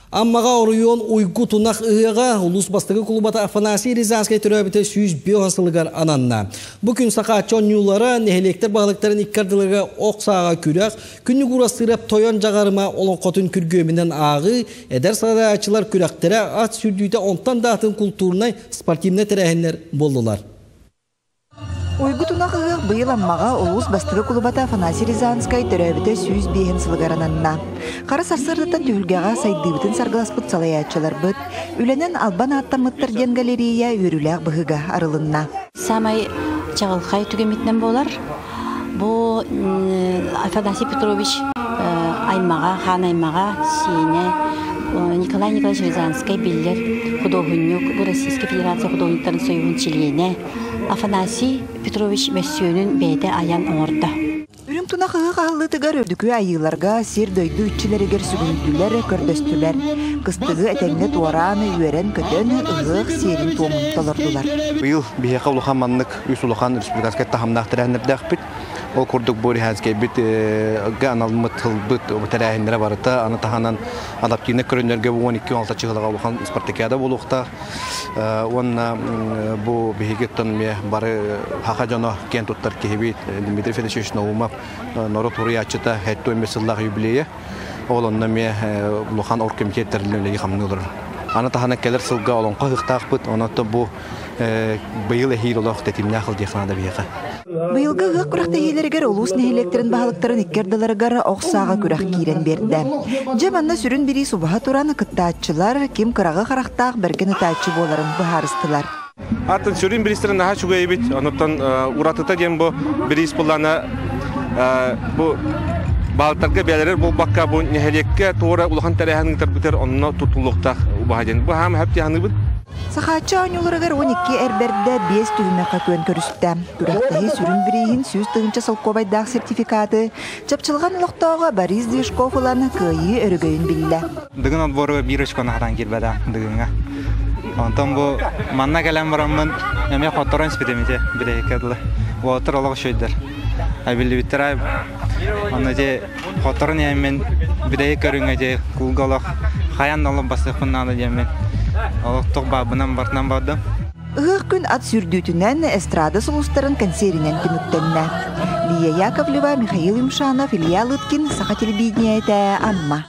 Аммаға орыйон уйгу тунақ ұйыға ұлыс бастығы құлыбата Афанасий Рязанский түрәбіті сүйіз биоғансылығар ананна. Бүкін сақа чон юлары нехелектер бағылықтарын иккардылығы оқсаға күрәқ, күнні құрастырып тойон жағарыма олон қотын күргөмінен ағы, әдер сағада ачылар күрәқтері ат сүрдүйді онтан дағытын культурнай спортивны тәрәхінлер болдылар. Уйгу тунақығы бұйыл аммаға ұлыс бастығы құлыбата Афанасий Рязанский түрәбіті сүйіз биоғансылығар ананна. Қара сарсырдыта түйілгеға сайдыбытын сарғыласпыт салаячылар бұд, үленен албан аттамыттыр ден галерея өріләқ бұғыға арылынна. Самай чағылқай түгеметнен болар. Бұл Афанасий Петрович аймаға, хан аймаға, сине Николай Николаевич Рязанский биллер художник, бұл Российская Федерация художниктарын союзын члене Афанасий Петрович Мессионын бәйді аян оңырды. Үрім тунақығы қағылытығар өрдікі айыларға сер дөйді үтчілерігер сүгінділер көрдөстілер. Қыстығы әтәңіне туараны үйерен көтен ұғық серін туымын толырдылар. Бұйыл бейеқа ұлыған манлық үс ұлыған республикасқа тахамнақтыр әнірдәқ біт. Ол күрдік бөрі әзге біт ғаналмыт ғылбыт тәрәхіндері барыта. Аны таханан адаптивны көрінерге 12-16 чығылыға ұлыған спартакиада болуқта. Онна бұл бейгеттен бары хақа жаны кен тұттар кейбейт Дмитрий Федорович Наумов Норы Туры ачыта хәтті өмесіллағы юбилейі. Ол онна ұлыған оргкомитеттерілілігі қамнылыр. Аны тахана келер сылға олын қағықтақ бұд. Онаты бұл бұйыл әхейл олақ тәтіміне ақыл дейқанада бейеға. Бұйылғы ғық күрәқті ейлергер ұлыс нәйлектерін бағылықтарын иккерділерігер оқсаға күрәқ кейрен берді. Жаманна сүрін бірі субаға тураны күттаатчылар, кем қырағы қарақтақ бәрген ұтаатчы боларын бұхарыстылар. Атын сүрін бірістерін наға чуға ебет, оныптан ұратыта дем бұл біріс бұлланы бағылықтарға бәлерер бұл баққа бұл нәйлекке туыра ұлған тәрәхінің тәрбітер онына тұтылықтақ ұбағаден. Бұл хам әпте ханы бұл. Сақатчы анюларығар 12 әрбәрді 5 түйімеқа көн көрісті. Тұрақтағы сүрін бірейін сөз тұғынша сылқобайдағы сертификаты, чапчылған ұлықтауға Борис Движков ұланы көйі өрігейін білді. Дығын отборы бір үшкон ақтан келбәді дығынға. Онтан бұл манна кәлем барамын, әме қоттырын спедемете біле екеділі. Уатыр олығы шөйдер. Әбілі біттір айып. Оны де қоттырын әмен біле көріңе де құлғалық қаян олып басықпыннаны демен. Олықтық бабынан бартынан бардым. Ұғық күн ат сүрдүтінен эстрада сұлыстарын консерінен күміктенне. Лия Яковлева, Михаил Имшанов, Илья Лыткин, Саха телевидение это Амма.